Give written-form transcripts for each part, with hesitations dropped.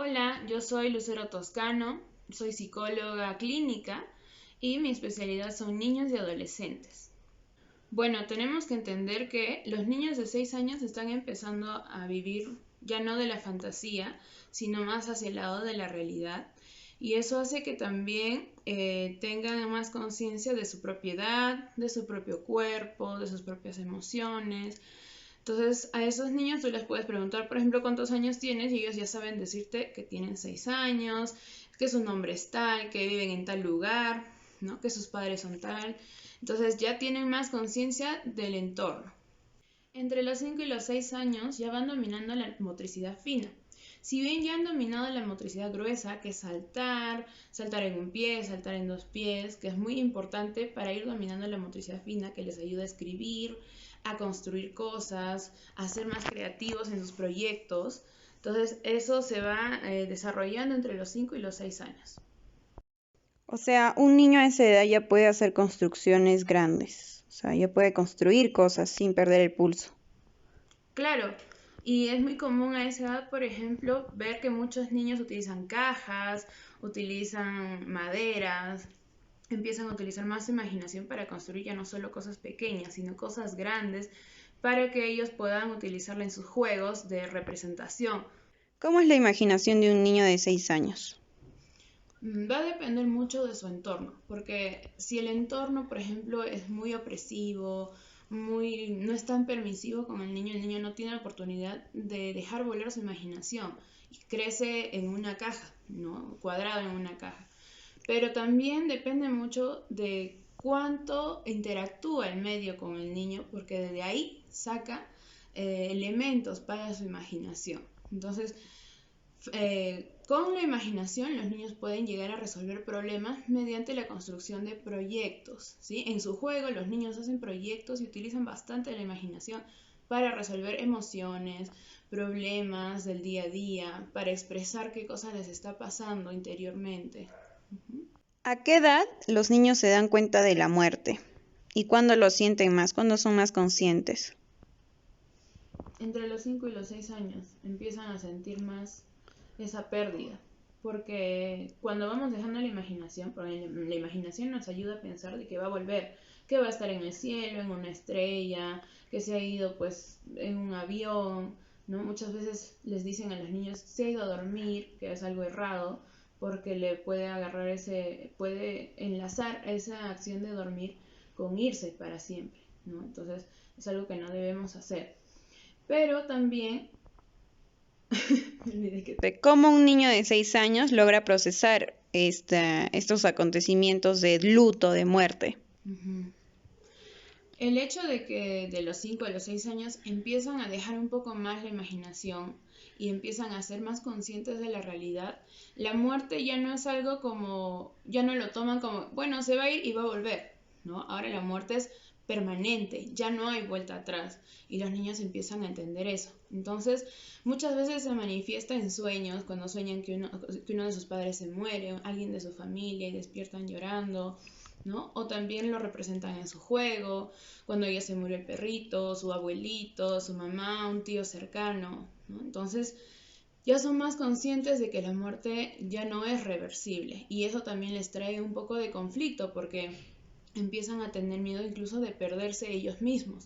Hola, yo soy Lucero Toscano, soy psicóloga clínica y mi especialidad son niños y adolescentes. Bueno, tenemos que entender que los niños de 6 años están empezando a vivir ya no de la fantasía, sino más hacia el lado de la realidad. Y eso hace que también tengan más conciencia de su propiedad, de su propio cuerpo, de sus propias emociones. Entonces, a esos niños tú les puedes preguntar, por ejemplo, cuántos años tienes y ellos ya saben decirte que tienen 6 años, que su nombre es tal, que viven en tal lugar, ¿no? Que sus padres son tal. Entonces ya tienen más conciencia del entorno. Entre los 5 y los 6 años ya van dominando la motricidad fina. Si bien ya han dominado la motricidad gruesa, que es saltar, saltar en un pie, saltar en dos pies, que es muy importante para ir dominando la motricidad fina, que les ayuda a escribir, a construir cosas, a ser más creativos en sus proyectos. Entonces eso se va desarrollando entre los 5 y los 6 años. O sea, un niño a esa edad ya puede hacer construcciones grandes. O sea, ya puede construir cosas sin perder el pulso. Claro, y es muy común a esa edad, por ejemplo, ver que muchos niños utilizan cajas, utilizan maderas, empiezan a utilizar más imaginación para construir ya no solo cosas pequeñas, sino cosas grandes, para que ellos puedan utilizarla en sus juegos de representación. ¿Cómo es la imaginación de un niño de 6 años? Va a depender mucho de su entorno, porque si el entorno, por ejemplo, es muy opresivo, no es tan permisivo con el niño no tiene la oportunidad de dejar volar su imaginación y crece en una caja, ¿no? Cuadrado en una caja. Pero también depende mucho de cuánto interactúa el medio con el niño, porque desde ahí saca elementos para su imaginación. Entonces, con la imaginación los niños pueden llegar a resolver problemas mediante la construcción de proyectos, ¿sí? En su juego los niños hacen proyectos y utilizan bastante la imaginación para resolver emociones, problemas del día a día, para expresar qué cosa les está pasando interiormente. ¿A qué edad los niños se dan cuenta de la muerte? ¿Y cuándo lo sienten más? ¿Cuándo son más conscientes? Entre los 5 y los 6 años empiezan a sentir más esa pérdida, porque cuando vamos dejando la imaginación, porque la imaginación nos ayuda a pensar de que va a volver, que va a estar en el cielo, en una estrella, que se ha ido pues en un avión, ¿no? Muchas veces les dicen a los niños se ha ido a dormir, que es algo errado, porque le puede agarrar puede enlazar esa acción de dormir con irse para siempre, ¿no? Entonces es algo que no debemos hacer. Pero también, De cómo un niño de 6 años logra procesar estos acontecimientos de luto, de muerte. uh-huh, el hecho de que de los 5 a los 6 años empiezan a dejar un poco más la imaginación y empiezan a ser más conscientes de la realidad, la muerte ya no es algo como, ya no lo toman como, bueno, se va a ir y va a volver, ¿no? Ahora la muerte es permanente, ya no hay vuelta atrás y los niños empiezan a entender eso. Entonces, muchas veces se manifiesta en sueños, cuando sueñan que uno de sus padres se muere, alguien de su familia y despiertan llorando, ¿no? O también lo representan en su juego, cuando ya se murió el perrito, su abuelito, su mamá, un tío cercano, ¿no? Entonces ya son más conscientes de que la muerte ya no es reversible y eso también les trae un poco de conflicto porque empiezan a tener miedo incluso de perderse ellos mismos,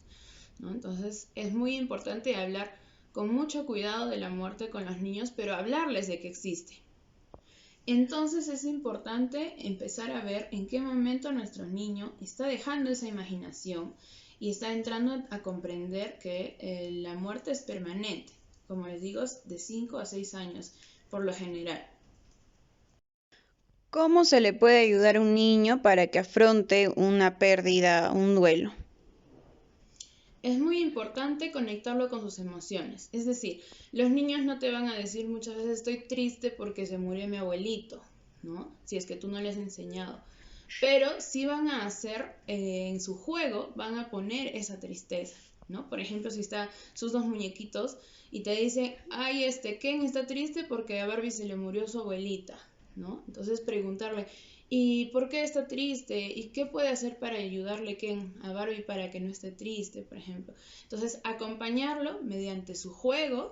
¿no? Entonces es muy importante hablar con mucho cuidado de la muerte con los niños, pero hablarles de que existe. Entonces es importante empezar a ver en qué momento nuestro niño está dejando esa imaginación y está entrando a comprender que la muerte es permanente, como les digo, de 5 a 6 años por lo general. ¿Cómo se le puede ayudar a un niño para que afronte una pérdida, un duelo? Es muy importante conectarlo con sus emociones, es decir, los niños no te van a decir muchas veces estoy triste porque se murió mi abuelito, ¿no? Si es que tú no les has enseñado. Pero sí van a hacer en su juego, van a poner esa tristeza, ¿no? Por ejemplo, si está sus dos muñequitos y te dicen, ay, Ken está triste porque a Barbie se le murió su abuelita, ¿no? Entonces preguntarle, ¿y por qué está triste? ¿Y qué puede hacer para ayudarle Ken a Barbie para que no esté triste, por ejemplo? Entonces, acompañarlo mediante su juego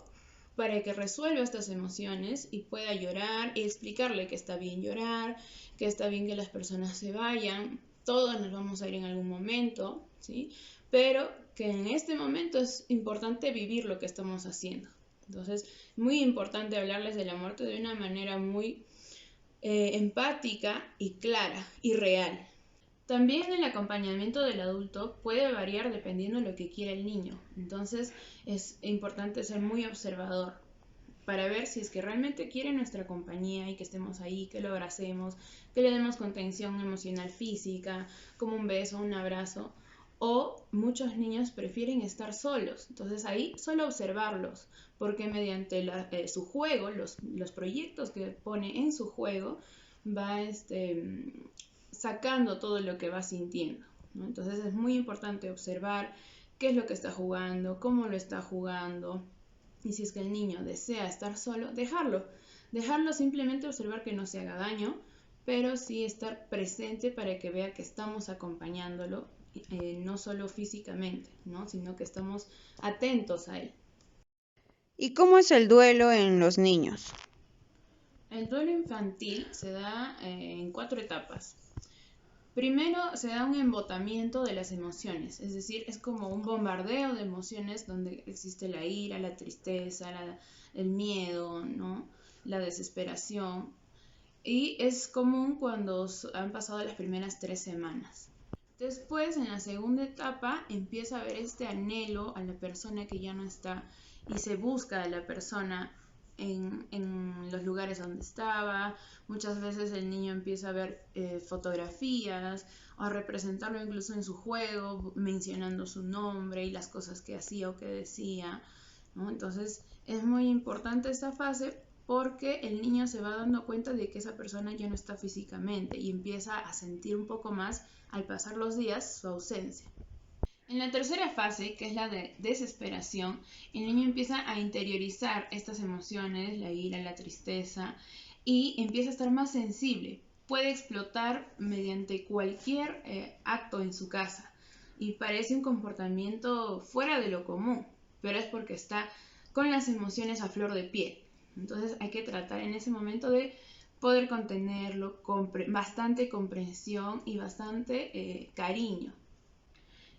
para que resuelva estas emociones y pueda llorar y explicarle que está bien llorar, que está bien que las personas se vayan, todos nos vamos a ir en algún momento, ¿sí? Pero que en este momento es importante vivir lo que estamos haciendo. Entonces, muy importante hablarles de la muerte de una manera muy empática y clara y real. También el acompañamiento del adulto puede variar dependiendo de lo que quiera el niño. Entonces es importante ser muy observador para ver si es que realmente quiere nuestra compañía y que estemos ahí, que lo abracemos, que le demos contención emocional física, como un beso, un abrazo. O muchos niños prefieren estar solos. Entonces ahí solo observarlos, porque mediante su juego, los proyectos que pone en su juego, va sacando todo lo que va sintiendo, ¿no? Entonces es muy importante observar qué es lo que está jugando, cómo lo está jugando, y si es que el niño desea estar solo, dejarlo simplemente observar que no se haga daño, pero sí estar presente para que vea que estamos acompañándolo, no solo físicamente, ¿no? Sino que estamos atentos a él. ¿Y cómo es el duelo en los niños? El duelo infantil se da en 4 etapas. Primero se da un embotamiento de las emociones, es decir, es como un bombardeo de emociones donde existe la ira, la tristeza, el miedo, ¿no? La desesperación. Y es común cuando han pasado las primeras 3 semanas. Después, en la segunda etapa, empieza a haber este anhelo a la persona que ya no está y se busca a la persona en los lugares donde estaba. Muchas veces el niño empieza a ver fotografías o a representarlo incluso en su juego, mencionando su nombre y las cosas que hacía o que decía, ¿no? Entonces es muy importante esta fase porque el niño se va dando cuenta de que esa persona ya no está físicamente y empieza a sentir un poco más al pasar los días su ausencia. En la tercera fase, que es la de desesperación, el niño empieza a interiorizar estas emociones, la ira, la tristeza, y empieza a estar más sensible. Puede explotar mediante cualquier acto en su casa y parece un comportamiento fuera de lo común, pero es porque está con las emociones a flor de piel. Entonces hay que tratar en ese momento de poder contenerlo con bastante comprensión y bastante cariño.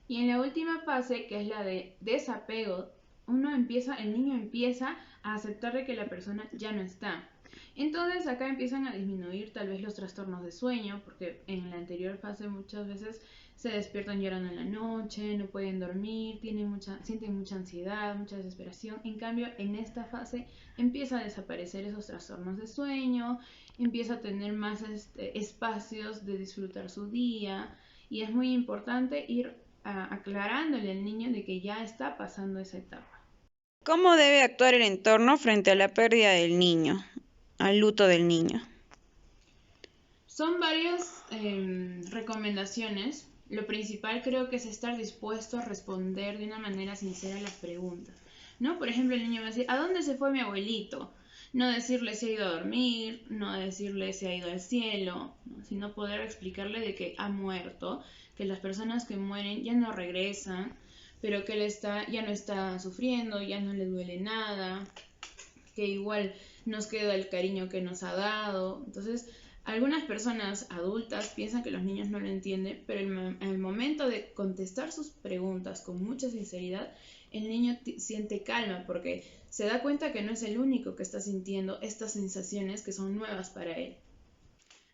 Y en la última fase, que es la de desapego, el niño empieza a aceptar de que la persona ya no está. Entonces acá empiezan a disminuir tal vez los trastornos de sueño, porque en la anterior fase muchas veces se despiertan llorando en la noche, no pueden dormir, sienten mucha ansiedad, mucha desesperación. En cambio, en esta fase empieza a desaparecer esos trastornos de sueño, empieza a tener más espacios de disfrutar su día, y es muy importante ir aclarándole al niño de que ya está pasando esa etapa. ¿Cómo debe actuar el entorno frente a la pérdida del niño, al luto del niño? Son varias recomendaciones. Lo principal creo que es estar dispuesto a responder de una manera sincera a las preguntas, ¿no? Por ejemplo, el niño va a decir, ¿a dónde se fue mi abuelito? No decirle si ha ido a dormir, no decirle si ha ido al cielo, ¿no? Sino poder explicarle de que ha muerto, que las personas que mueren ya no regresan, pero que ya no está sufriendo, ya no le duele nada, que igual nos queda el cariño que nos ha dado. Entonces, algunas personas adultas piensan que los niños no lo entienden, pero en el momento de contestar sus preguntas con mucha sinceridad, el niño siente calma porque se da cuenta que no es el único que está sintiendo estas sensaciones que son nuevas para él.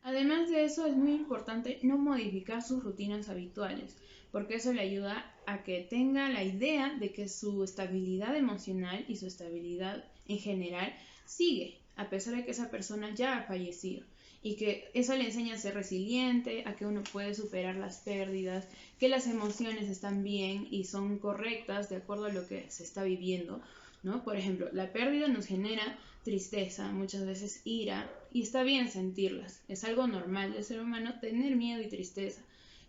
Además de eso, es muy importante no modificar sus rutinas habituales, porque eso le ayuda a que tenga la idea de que su estabilidad emocional y su estabilidad en general sigue, a pesar de que esa persona ya ha fallecido. Y que eso le enseña a ser resiliente, a que uno puede superar las pérdidas, que las emociones están bien y son correctas de acuerdo a lo que se está viviendo, ¿no? Por ejemplo, la pérdida nos genera tristeza, muchas veces ira, y está bien sentirlas. Es algo normal del ser humano tener miedo y tristeza,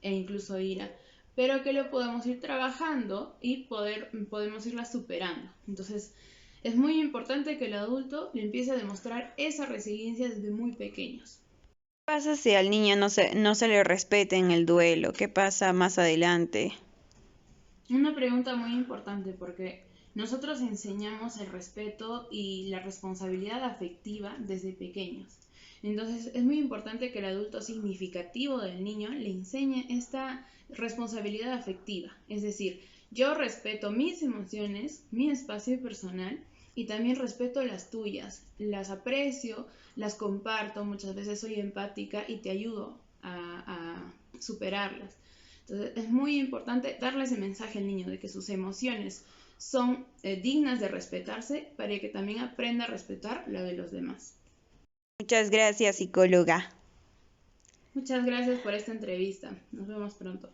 e incluso ira, pero que lo podemos ir trabajando y podemos irlas superando. Entonces, es muy importante que el adulto le empiece a demostrar esa resiliencia desde muy pequeños. ¿Qué pasa si al niño no se le respeta en el duelo? ¿Qué pasa más adelante? Una pregunta muy importante porque Nosotros enseñamos el respeto y la responsabilidad afectiva desde pequeños. Entonces es muy importante que el adulto significativo del niño le enseñe esta responsabilidad afectiva. Es decir, yo respeto mis emociones, mi espacio personal y también respeto las tuyas. Las aprecio, las comparto, muchas veces soy empática y te ayudo a superarlas. Entonces es muy importante darle ese mensaje al niño de que sus emociones son dignas de respetarse para que también aprenda a respetar la de los demás. Muchas gracias, psicóloga. Muchas gracias por esta entrevista. Nos vemos pronto.